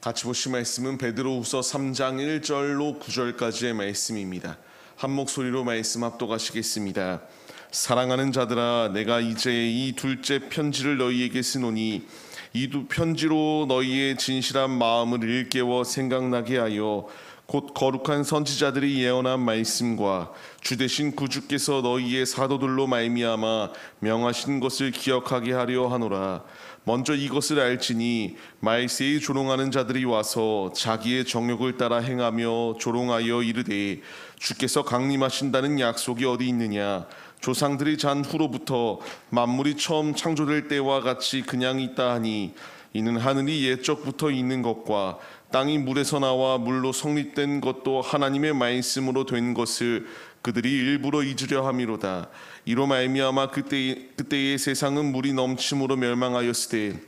같이 보실 말씀은 베드로후서 3장 1절로 9절까지의 말씀입니다. 한 목소리로 말씀 합독하시겠습니다. 사랑하는 자들아, 내가 이제 이 둘째 편지를 너희에게 쓰노니 이 두 편지로 너희의 진실한 마음을 일깨워 생각나게 하여 곧 거룩한 선지자들이 예언한 말씀과 주 되신 구주께서 너희의 사도들로 말미암아 명하신 것을 기억하게 하려 하노라. 먼저 이것을 알지니 말세에 조롱하는 자들이 와서 자기의 정욕을 따라 행하며 조롱하여 이르되 주께서 강림하신다는 약속이 어디 있느냐. 조상들이 잔 후로부터 만물이 처음 창조될 때와 같이 그냥 있다 하니 이는 하늘이 옛적부터 있는 것과 땅이 물에서 나와 물로 성립된 것도 하나님의 말씀으로 된 것을 그들이 일부러 잊으려 함이로다. 이로 말미암아 그때의 세상은 물이 넘침으로 멸망하였으되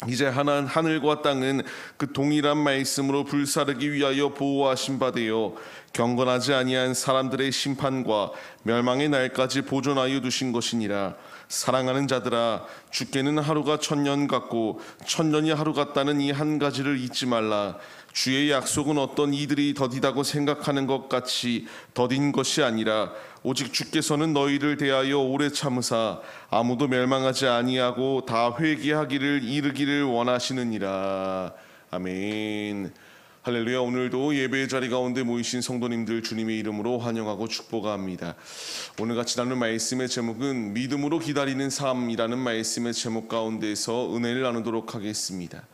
이제 하늘과 땅은 그 동일한 말씀으로 불사르기 위하여 보호하신 바 되어 경건하지 아니한 사람들의 심판과 멸망의 날까지 보존하여 두신 것이니라. 사랑하는 자들아, 주께는 하루가 천년 같고 천년이 하루 같다는 이 한 가지를 잊지 말라. 주의 약속은 어떤 이들이 더디다고 생각하는 것 같이 더딘 것이 아니라 오직 주께서는 너희를 대하여 오래 참으사 아무도 멸망하지 아니하고 다 회개하기를 이르기를 원하시느니라. 아멘. 할렐루야. 오늘도 예배의 자리 가운데 모이신 성도님들 주님의 이름으로 환영하고 축복합니다. 오늘 같이 나눌 말씀의 제목은 믿음으로 기다리는 삶이라는 말씀의 제목 가운데서 은혜를 나누도록 하겠습니다.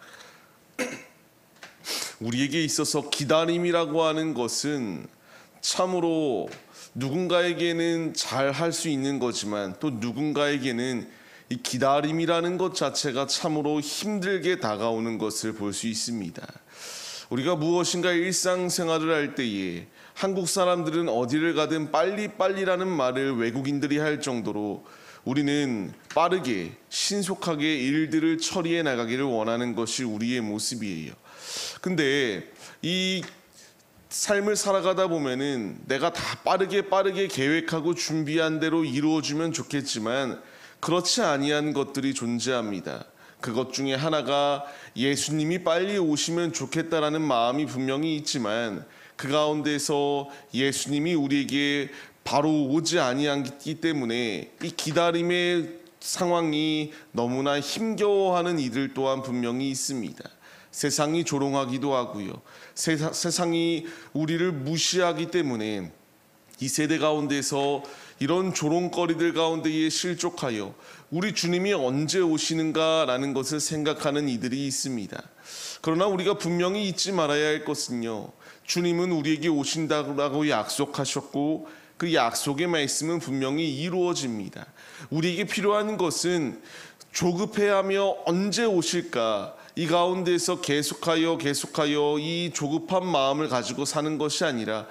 우리에게 있어서 기다림이라고 하는 것은 참으로 누군가에게는 잘 할 수 있는 거지만 또 누군가에게는 이 기다림이라는 것 자체가 참으로 힘들게 다가오는 것을 볼 수 있습니다. 우리가 무엇인가 일상생활을 할 때에 한국 사람들은 어디를 가든 빨리빨리라는 말을 외국인들이 할 정도로 우리는 빠르게 신속하게 일들을 처리해 나가기를 원하는 것이 우리의 모습이에요. 근데 이 삶을 살아가다 보면은 내가 다 빠르게 계획하고 준비한 대로 이루어지면 좋겠지만 그렇지 아니한 것들이 존재합니다. 그것 중에 하나가 예수님이 빨리 오시면 좋겠다라는 마음이 분명히 있지만 그 가운데서 예수님이 우리에게 바로 오지 아니하기 때문에 이 기다림의 상황이 너무나 힘겨워하는 이들 또한 분명히 있습니다. 세상이 조롱하기도 하고요. 세상이 우리를 무시하기 때문에 이 세대 가운데서 이런 조롱거리들 가운데에 실족하여 우리 주님이 언제 오시는가라는 것을 생각하는 이들이 있습니다. 그러나 우리가 분명히 잊지 말아야 할 것은요, 주님은 우리에게 오신다고 약속하셨고 그 약속의 말씀은 분명히 이루어집니다. 우리에게 필요한 것은 조급해하며 언제 오실까, 이 가운데서 계속하여 이 조급한 마음을 가지고 사는 것이 아니라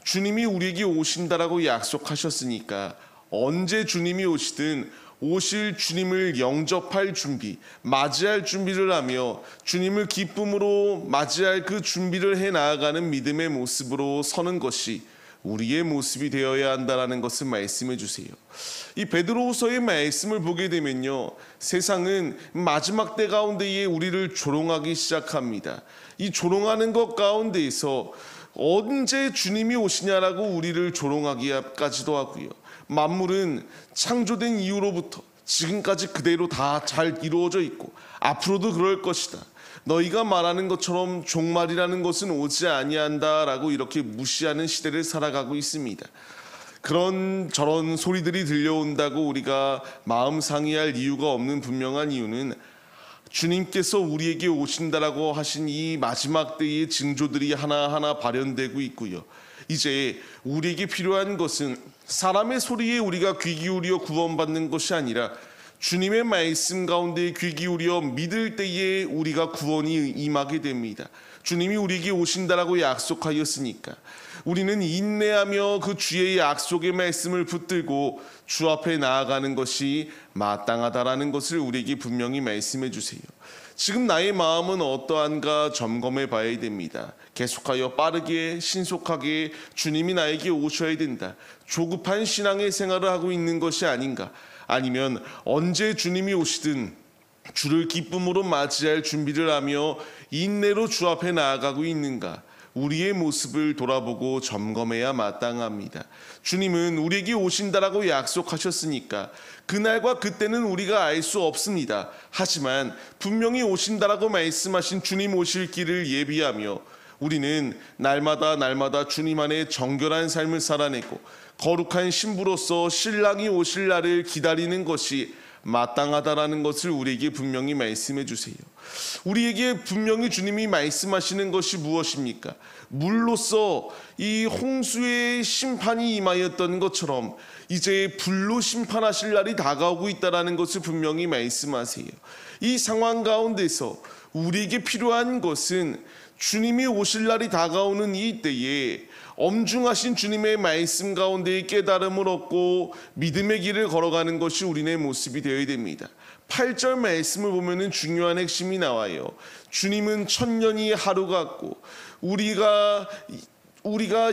주님이 우리에게 오신다라고 약속하셨으니까 언제 주님이 오시든 오실 주님을 영접할 준비, 맞이할 준비를 하며 주님을 기쁨으로 맞이할 그 준비를 해 나아가는 믿음의 모습으로 서는 것이 우리의 모습이 되어야 한다는 것을 말씀해 주세요. 이 베드로후서의 말씀을 보게 되면요, 세상은 마지막 때 가운데에 우리를 조롱하기 시작합니다. 이 조롱하는 것 가운데에서 언제 주님이 오시냐라고 우리를 조롱하기까지도 하고요. 만물은 창조된 이후로부터 지금까지 그대로 다 잘 이루어져 있고 앞으로도 그럴 것이다. 너희가 말하는 것처럼 종말이라는 것은 오지 아니한다라고 이렇게 무시하는 시대를 살아가고 있습니다. 그런 저런 소리들이 들려온다고 우리가 마음 상해할 이유가 없는 분명한 이유는 주님께서 우리에게 오신다라고 하신 이 마지막 때의 징조들이 하나하나 발현되고 있고요. 이제 우리에게 필요한 것은 사람의 소리에 우리가 귀 기울여 구원받는 것이 아니라 주님의 말씀 가운데 귀 기울여 믿을 때에 우리가 구원이 임하게 됩니다. 주님이 우리에게 오신다라고 약속하였으니까 우리는 인내하며 그 주의 약속의 말씀을 붙들고 주 앞에 나아가는 것이 마땅하다라는 것을 우리에게 분명히 말씀해 주세요. 지금 나의 마음은 어떠한가 점검해 봐야 됩니다. 계속하여 빠르게 신속하게 주님이 나에게 오셔야 된다. 조급한 신앙의 생활을 하고 있는 것이 아닌가. 아니면 언제 주님이 오시든 주를 기쁨으로 맞이할 준비를 하며 인내로 주 앞에 나아가고 있는가? 우리의 모습을 돌아보고 점검해야 마땅합니다. 주님은 우리에게 오신다라고 약속하셨으니까 그날과 그때는 우리가 알 수 없습니다. 하지만 분명히 오신다라고 말씀하신 주님 오실 길을 예비하며 우리는 날마다 주님 안에 정결한 삶을 살아내고 거룩한 신부로서 신랑이 오실 날을 기다리는 것이 마땅하다라는 것을 우리에게 분명히 말씀해 주세요. 우리에게 분명히 주님이 말씀하시는 것이 무엇입니까? 물로써 이 홍수의 심판이 임하였던 것처럼 이제 불로 심판하실 날이 다가오고 있다라는 것을 분명히 말씀하세요. 이 상황 가운데서 우리에게 필요한 것은 주님이 오실 날이 다가오는 이 때에 엄중하신 주님의 말씀 가운데의 깨달음을 얻고 믿음의 길을 걸어가는 것이 우리의 모습이 되어야 됩니다. 8절 말씀을 보면 중요한 핵심이 나와요. 주님은 천년이 하루 같고 우리가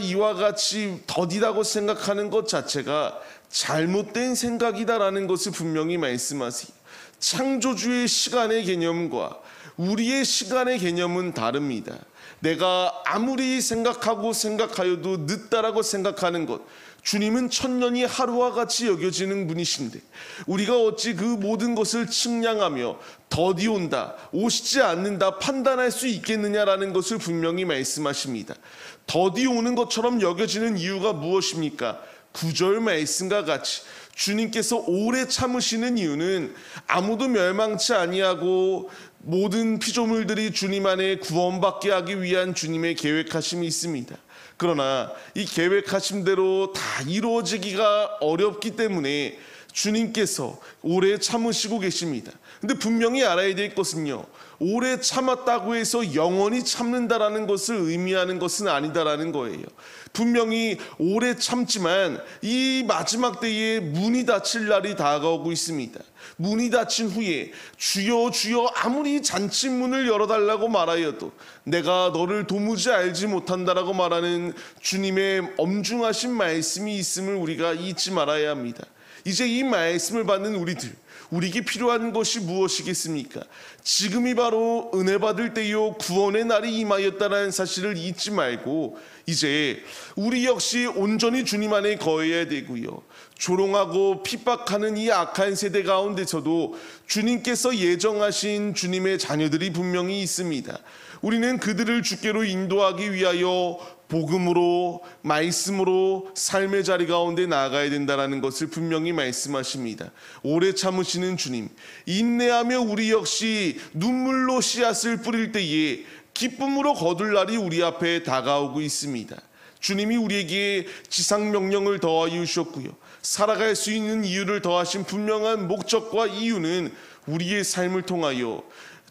이와 같이 더디다고 생각하는 것 자체가 잘못된 생각이다라는 것을 분명히 말씀하세요. 창조주의 시간의 개념과 우리의 시간의 개념은 다릅니다. 내가 아무리 생각하여도 늦다라고 생각하는 것, 주님은 천년이 하루와 같이 여겨지는 분이신데 우리가 어찌 그 모든 것을 측량하며 더디 온다, 오시지 않는다 판단할 수 있겠느냐라는 것을 분명히 말씀하십니다. 더디 오는 것처럼 여겨지는 이유가 무엇입니까? 9절 말씀과 같이 주님께서 오래 참으시는 이유는 아무도 멸망치 아니하고 모든 피조물들이 주님 안에 구원받게 하기 위한 주님의 계획하심이 있습니다. 그러나 이 계획하심대로 다 이루어지기가 어렵기 때문에 주님께서 오래 참으시고 계십니다. 근데 분명히 알아야 될 것은요, 오래 참았다고 해서 영원히 참는다라는 것을 의미하는 것은 아니다라는 거예요. 분명히 오래 참지만 이 마지막 때에 문이 닫힐 날이 다가오고 있습니다. 문이 닫힌 후에 주여 주여 아무리 잔치문을 열어달라고 말하여도 내가 너를 도무지 알지 못한다라고 말하는 주님의 엄중하신 말씀이 있음을 우리가 잊지 말아야 합니다. 이제 이 말씀을 받는 우리에게 필요한 것이 무엇이겠습니까? 지금이 바로 은혜 받을 때요 구원의 날이 임하였다는 사실을 잊지 말고 이제 우리 역시 온전히 주님 안에 거해야 되고요. 조롱하고 핍박하는 이 악한 세대 가운데서도 주님께서 예정하신 주님의 자녀들이 분명히 있습니다. 우리는 그들을 주께로 인도하기 위하여 복음으로 말씀으로 삶의 자리 가운데 나아가야 된다는 것을 분명히 말씀하십니다. 오래 참으시는 주님, 인내하며 우리 역시 눈물로 씨앗을 뿌릴 때에 기쁨으로 거둘 날이 우리 앞에 다가오고 있습니다. 주님이 우리에게 지상명령을 더하여 주셨고요, 살아갈 수 있는 이유를 더하신 분명한 목적과 이유는 우리의 삶을 통하여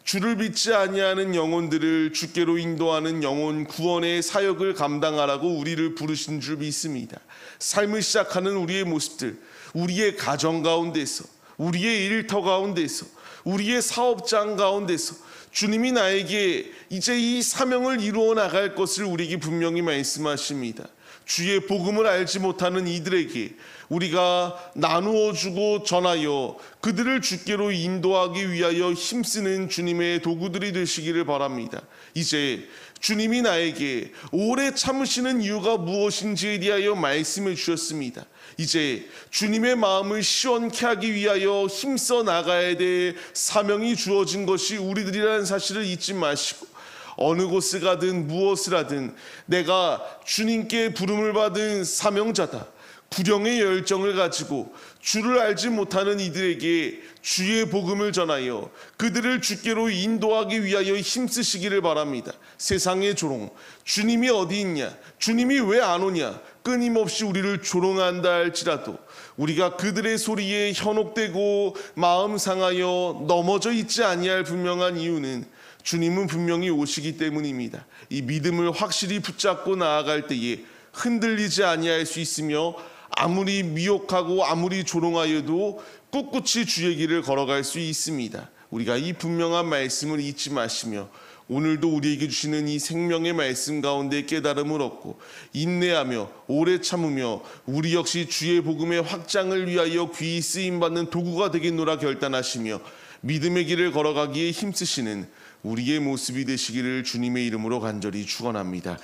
주를 믿지 아니하는 영혼들을 주께로 인도하는 영혼 구원의 사역을 감당하라고 우리를 부르신 줄 믿습니다. 삶을 시작하는 우리의 모습들, 우리의 가정 가운데서, 우리의 일터 가운데서, 우리의 사업장 가운데서 주님이 나에게 이제 이 사명을 이루어 나갈 것을 우리에게 분명히 말씀하십니다. 주의 복음을 알지 못하는 이들에게 우리가 나누어 주고 전하여 그들을 주께로 인도하기 위하여 힘쓰는 주님의 도구들이 되시기를 바랍니다. 이제 주님이 나에게 오래 참으시는 이유가 무엇인지에 대하여 말씀해 주셨습니다. 이제 주님의 마음을 시원케 하기 위하여 힘써 나가야 될 사명이 주어진 것이 우리들이라는 사실을 잊지 마시고 어느 곳을 가든 무엇을 하든 내가 주님께 부름을 받은 사명자다, 구령의 열정을 가지고 주를 알지 못하는 이들에게 주의 복음을 전하여 그들을 주께로 인도하기 위하여 힘쓰시기를 바랍니다. 세상의 조롱, 주님이 어디 있냐, 주님이 왜 안 오냐, 끊임없이 우리를 조롱한다 할지라도 우리가 그들의 소리에 현혹되고 마음 상하여 넘어져 있지 아니할 분명한 이유는 주님은 분명히 오시기 때문입니다. 이 믿음을 확실히 붙잡고 나아갈 때에 흔들리지 아니할 수 있으며 아무리 미혹하고 아무리 조롱하여도 꿋꿋이 주의 길을 걸어갈 수 있습니다. 우리가 이 분명한 말씀을 잊지 마시며 오늘도 우리에게 주시는 이 생명의 말씀 가운데 깨달음을 얻고 인내하며 오래 참으며 우리 역시 주의 복음의 확장을 위하여 귀히 쓰임받는 도구가 되겠노라 결단하시며 믿음의 길을 걸어가기에 힘쓰시는 우리의 모습이 되시기를 주님의 이름으로 간절히 축원합니다.